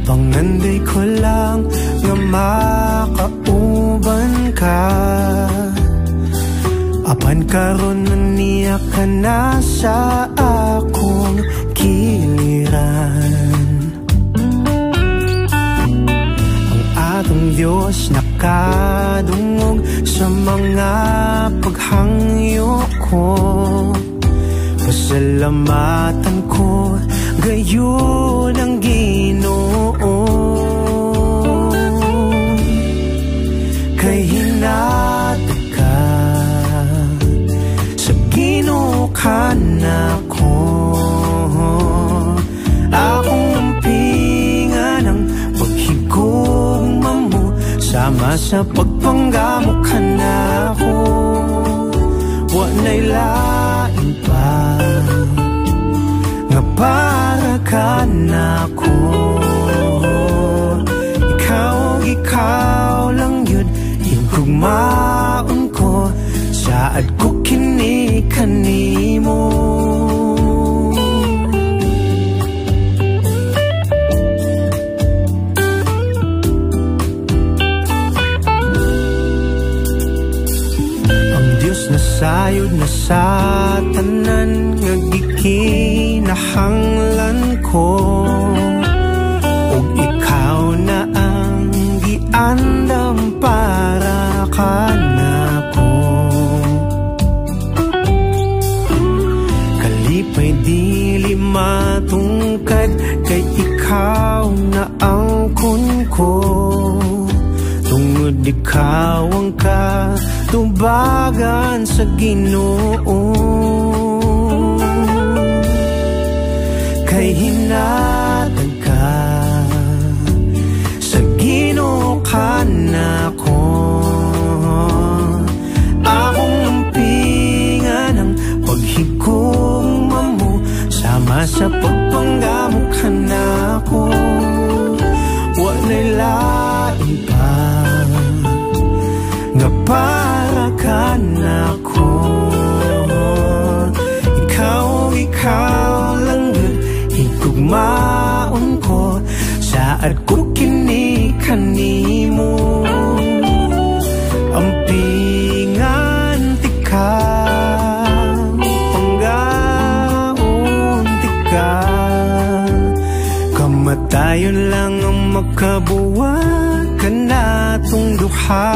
Panganday ko lang nga makauban ka. Apan karon niya ka na sa akong kiliran. Ang atong Diyos nakadungog sa mga paghangyo ko. Pasalamatan ko gayon ang Ginoo. Kay hinatag ka sa Ginoo ka na ko. Akong ampingan ang paghigugma mo, sama sa pagpanggamo ka na ko. Wa na'y lain pa nga para ka na ko. Ikaw lang yun higugmaon ko, saad ko kini kanimo. Ang Diyos na sayod na sa tanan nga gikinahanglan ko, ug ikaw na ang giandam para kanako. Kalipay dili matungkad kay ikaw na ang kunko. Tungod ikaw ang katubagan sa Ginoo. Kay hinatag ka sa Ginoo ka na ko. Akong ampingan ang paghigugma mo, sama sa pagpanggamo ka na ko. Wa na'y lain pa nga para ka na ko. Ikaw lang yun higugmaon ko, saad ko kini kanimo. Ampingan ti ka, panggaon ti ka. Kamatayon lang ang makabuwag ka na tong duha.